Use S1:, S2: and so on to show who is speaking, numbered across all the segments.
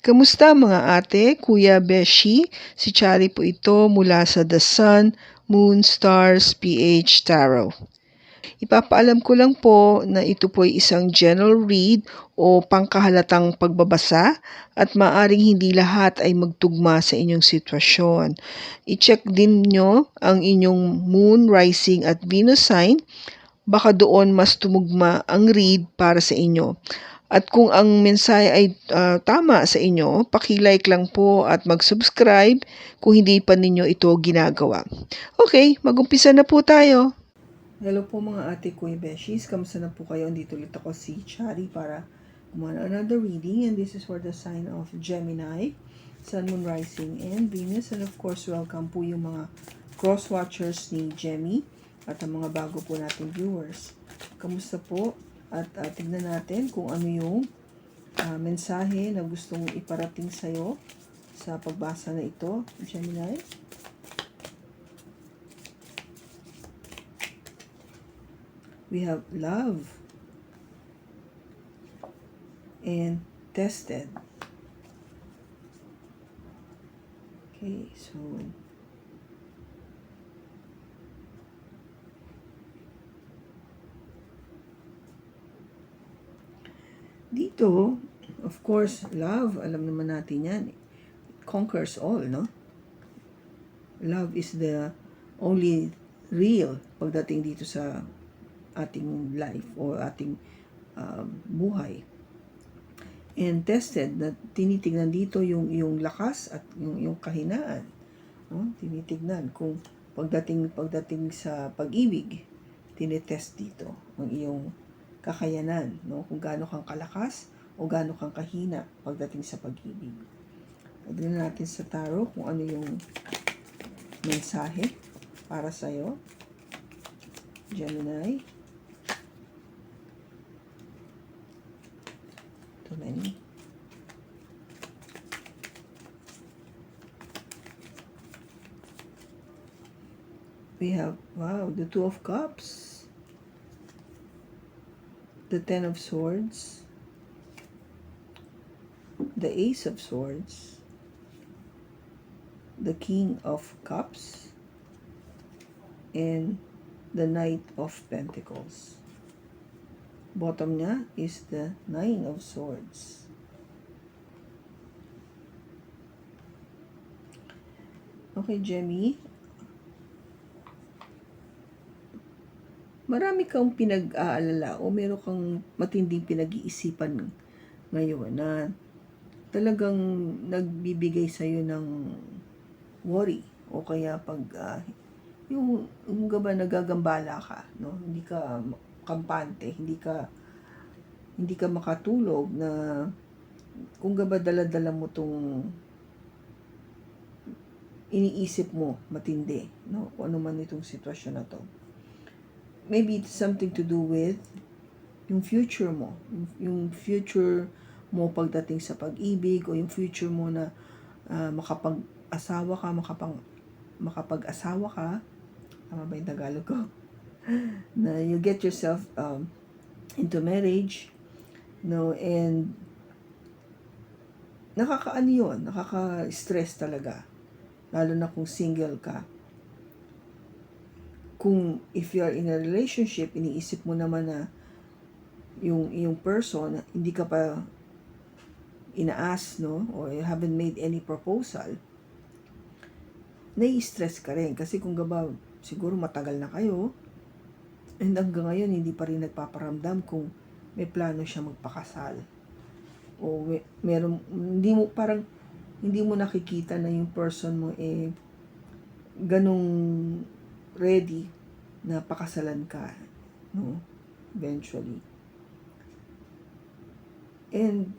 S1: Kamusta mga ate, kuya, beshi? Si Chari po ito mula sa The Sun, Moon, Stars, PH Tarot. Ipapaalam ko lang po na ito po ay isang general read o pangkahalatang pagbabasa at maaring hindi lahat ay magtugma sa inyong sitwasyon. I-check din nyo ang inyong Moon, Rising at Venus sign. Baka doon mas tumugma ang read para sa inyo. At kung ang mensahe ay tama sa inyo, paki-like lang po at mag-subscribe kung hindi pa ninyo ito ginagawa. Okay, mag-umpisa na po tayo. Hello po mga ate ko Beshis, kamusta na po kayo? Andito ulit ako si Chari para gumawa another reading, and this is for the sign of Gemini, Sun, Moon, Rising, and Venus. And of course, welcome po yung mga cross-watchers ni Gemmy at ang mga bago po nating viewers. Kamusta po? At tignan natin kung ano yung mensahe na gustong iparating sa'yo sa pagbasa na ito, Gemini. We have love and tested. Okay, so dito, of course, love, alam naman natin yan. It conquers all, no? Love is the only real pagdating dito sa ating life o ating buhay. And tested, na tinitignan dito yung lakas at yung kahinaan. No? Tinitignan kung pagdating sa pag-ibig, tinetest dito ang iyong kakayanan, no? Kung gaano kang kalakas o gaano kang kahina pagdating sa pag-ibig. Tignan natin sa tarot kung ano yung mensahe para sa iyo, Gemini. Too many. We have, wow, the Two of Cups, the Ten of Swords, the Ace of Swords, the King of Cups, and the Knight of Pentacles. Bottom niya is the Nine of Swords. Okay, Gemmy. Marami kang pinag-aalala o meron kang matinding pinag-iisipan ngayon na talagang nagbibigay sa'yo ng worry o kaya pag yung ba nagagambala ka, no? Hindi ka kampante, hindi ka makatulog na kung ba dala-dala mo tong iniisip mo matindi, no? Kung ano man itong sitwasyon na to. Maybe it's something to do with yung future mo. Yung future mo pagdating sa pag-ibig o yung future mo na makapag-asawa ka. Tama ba yung Tagalog ko? Na you get yourself into marriage, no? And nakakaano yun, nakaka-stress talaga. Lalo na kung single ka. Kung if you are in a relationship, iniisip mo naman na yung person, hindi ka pa ina-ask, no? Or you haven't made any proposal, nai-stress ka rin. Kasi kung ba, siguro matagal na kayo, and hanggang ngayon, hindi pa rin nagpaparamdam kung may plano siya magpakasal. O meron, hindi mo nakikita na yung person mo ganong ready na pakasalan ka, no? Eventually. And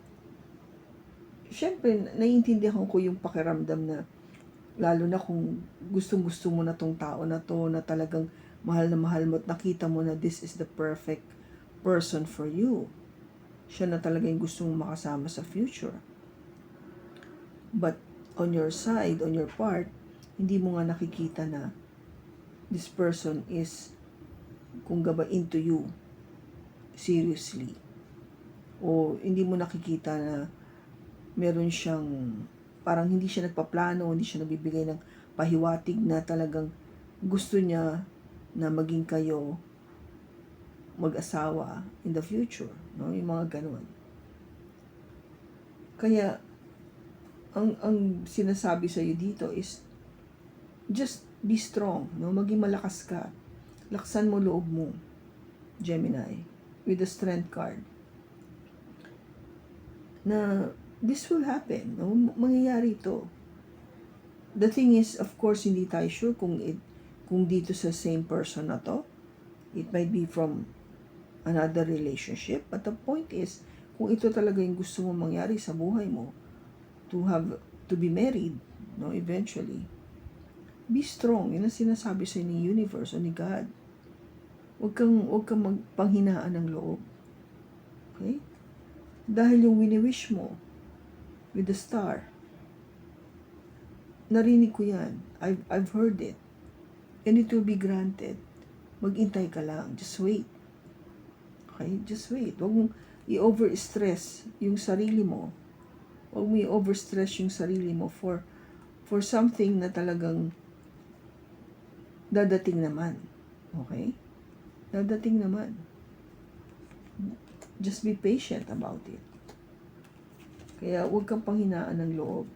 S1: syempre, naiintindihan ko yung pakiramdam na lalo na kung gustong-gusto mo na tong tao na to, na talagang mahal na mahal mo at nakita mo na this is the perfect person for you. Siya na talaga yung gusto mong makasama sa future. But on your side, on your part, hindi mo nga nakikita na this person is kung ba into you seriously. O hindi mo nakikita na meron siyang, parang hindi siya nagpaplano, hindi siya nagbibigay ng pahiwatig na talagang gusto niya na maging kayo mag-asawa in the future, no? Yung mga ganun. Kaya, ang sinasabi sa iyo dito is, just be strong, no? Maging malakas ka. Laksan mo loob mo, Gemini, with the strength card. Na this will happen, no? Mangyayari ito. The thing is, of course, hindi tayo sure kung dito sa same person na to. It might be from another relationship. But the point is, kung ito talaga yung gusto mo mangyari sa buhay mo, to be married, no, eventually, be strong. Yun ang sinasabi sa ni universe o ni God. Huwag kang magpanghinaan ng loob. Okay? Dahil yung wini-wish mo with the star, narinig ko yan. I've heard it. And it will be granted. Maghintay ka lang. Just wait. Okay? Just wait. Huwag mong i-overstress yung sarili mo. Huwag mo i-overstress yung sarili mo for something na talagang dadating naman. Okay? Dadating naman. Just be patient about it. Kaya huwag kang panghinaan ng loob.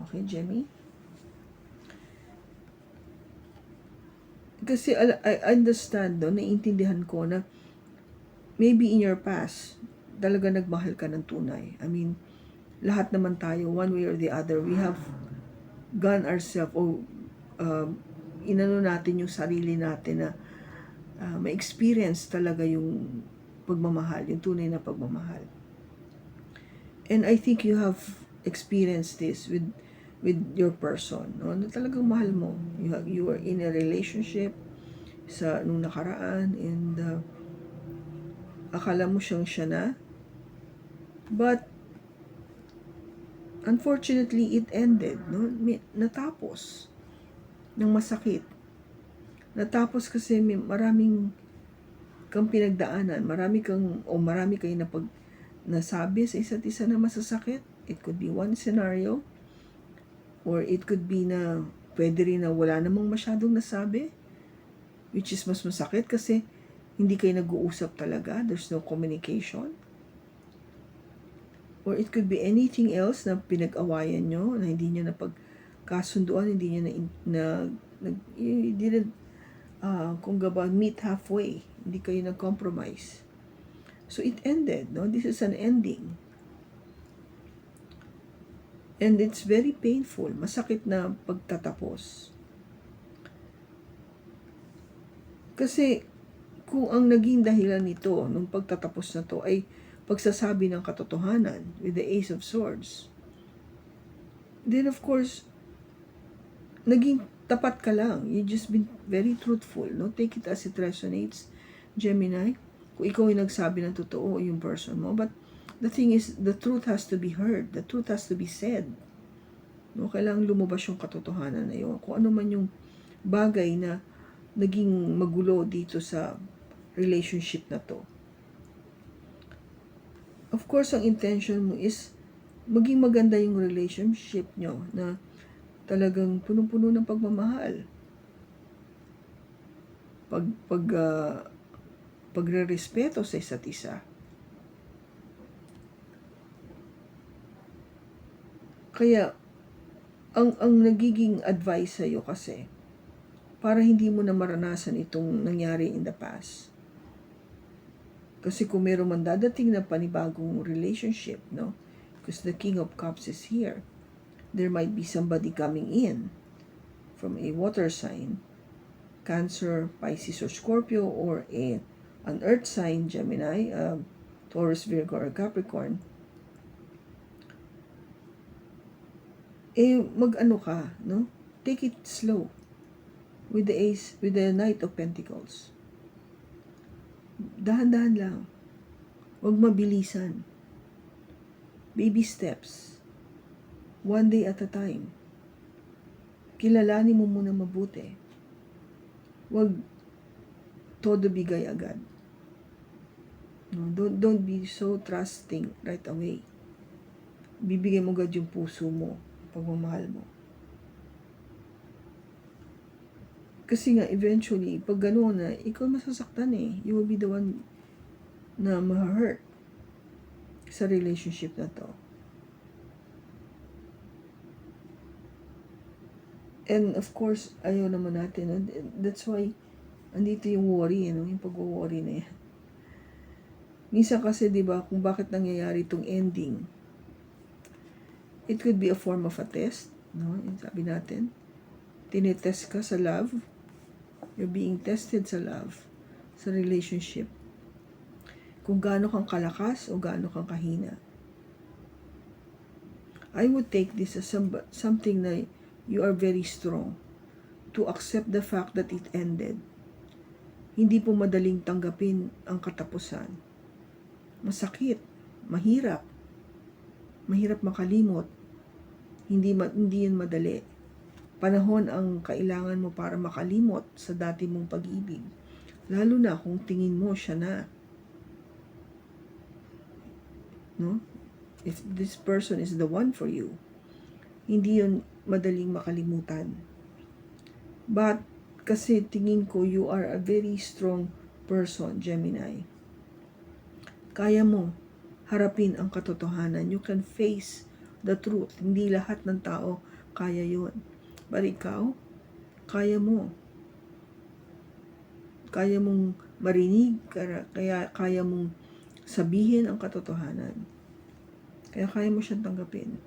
S1: Okay, Jemmy? Kasi I understand, no? Naiintindihan ko na maybe in your past, talaga nagmahal ka ng tunay. I mean, lahat naman tayo, one way or the other, we have gone ourselves o inano natin yung sarili natin na ma-experience talaga yung pagmamahal, yung tunay na pagmamahal. And I think you have experienced this with your person, no? Na talagang mahal mo. You are in a relationship nung nakaraan, and akala mo siya na. But unfortunately, it ended, no? Natapos ng masakit. Natapos kasi maraming kang pinagdaanan, marami kayo nasabi sa isa't isa na masasakit. It could be one scenario, or it could be na pwede rin na wala namang masyadong nasabi, which is mas masakit kasi hindi kayo nag-uusap talaga. There's no communication. Or it could be anything else na pinag-awayan nyo, na hindi nyo napagkasunduan, hindi nyo you didn't meet halfway. Hindi kayo nag-compromise. So it ended, no? This is an ending. And it's very painful. Masakit na pagtatapos. Kasi kung ang naging dahilan nito nung pagtatapos na to ay pagsasabi ng katotohanan with the Ace of Swords, then of course, naging tapat ka lang. You just been very truthful, no? Take it as it resonates, Gemini. Kung ikaw ay nagsabi ng totoo, yung person mo. But the thing is, the truth has to be heard. The truth has to be said. No? Kailangan lumabas yung katotohanan na yun. Kung ano man yung bagay na naging magulo dito sa relationship na to. Of course, ang intention mo is maging maganda yung relationship nyo na talagang punong-puno ng pagmamahal. Pagre-respeto sa isa't isa. Kaya, ang nagiging advice sa'yo kasi, para hindi mo na maranasan itong nangyari in the past. Kasi kung meron man dadating na panibagong relationship, no? Because the King of Cups is here. There might be somebody coming in from a water sign, Cancer, Pisces, or Scorpio, or an earth sign, Gemini, Taurus, Virgo, or Capricorn. Mag-ano ka, no? Take it slow with the Knight of Pentacles. Dahan-dahan lang. Huwag mabilisan. Baby steps. One day at a time. Kilalanin mo muna mabuti. Huwag todo bigay agad. No, don't be so trusting right away. bibigay mo agad yung puso mo, pagmamahal mo. Kasi nga, eventually, pag gano'n na, ikaw masasaktan eh. You will be the one na ma-hurt sa relationship na to. And of course, ayaw naman natin. No? That's why, andito yung worry, yung pag-worry na yan. Minsan kasi, di ba, kung bakit nangyayari itong ending, it could be a form of a test, no? Yung sabi natin, tinetest ka sa love, you're being tested sa love, sa relationship. Kung gaano kang kalakas o gaano kang kahina. I would take this as something na you are very strong to accept the fact that it ended. Hindi po madaling tanggapin ang katapusan. Masakit, mahirap makalimot. Hindi yun madali. Panahon ang kailangan mo para makalimot sa dati mong pag-ibig. Lalo na kung tingin mo siya na. No? If this person is the one for you, hindi yun madaling makalimutan. But, kasi tingin ko you are a very strong person, Gemini. Kaya mo harapin ang katotohanan. You can face the truth. Hindi lahat ng tao kaya yun. But ikaw, kaya mo. Kaya mong marinig, kaya mong sabihin ang katotohanan. Kaya mo siyang tanggapin.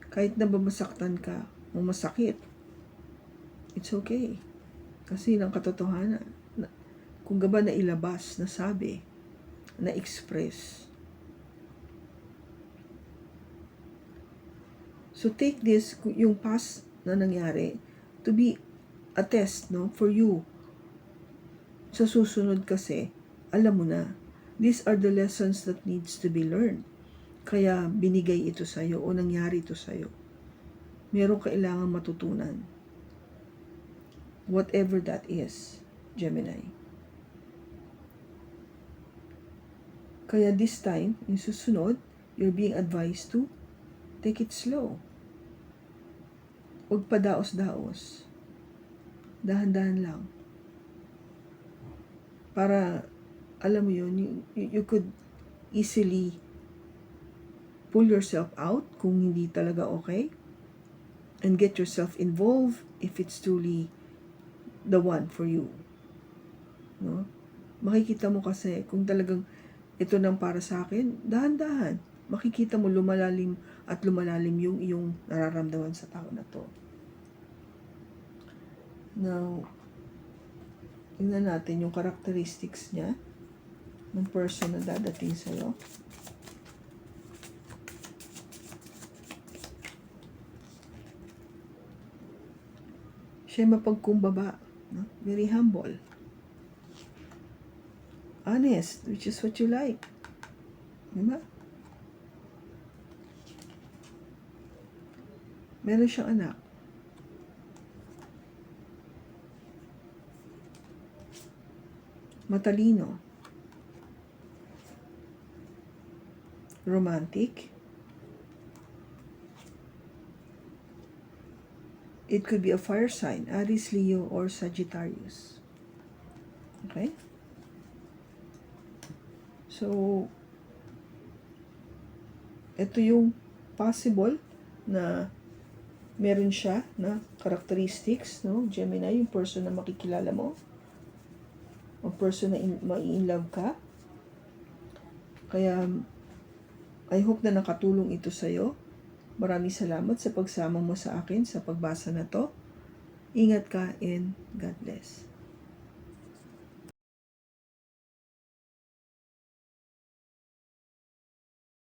S1: Kahit na masaktan ka o masakit, it's okay. Kasi ng katotohanan, kung gaba na ilabas, nasabi, na-express. So take this, yung past na nangyari, to be a test, no, for you. Sa susunod kasi, alam mo na, these are the lessons that needs to be learned. Kaya binigay ito sa'yo o nangyari ito sa'yo. Merong kailangan matutunan. Whatever that is, Gemini. Kaya this time, yung susunod, you're being advised to take it slow. Huwag padaos-daos. Dahan-dahan lang. Para, alam mo yun, you could easily pull yourself out kung hindi talaga okay, and get yourself involved if it's truly the one for you. No? Makikita mo kasi kung talagang ito nang para sa akin, dahan-dahan. Makikita mo lumalalim yung iyong nararamdaman sa tao na to. Now, tingnan natin yung characteristics niya ng person na dadating sa'yo. Siya mapagkumbaba, no? Very humble. Honest, which is what you like. Diba? Meron siyang anak. Matalino. Romantic. It could be a fire sign, Aries, Leo, or Sagittarius. Okay? So, ito yung possible na meron siya na characteristics, no? Gemini, yung person na makikilala mo. O person na mai-in-love ka. Kaya, I hope na nakatulong ito sa'yo. Maraming salamat sa pagsama mo sa akin sa pagbasa na to. Ingat ka and God bless.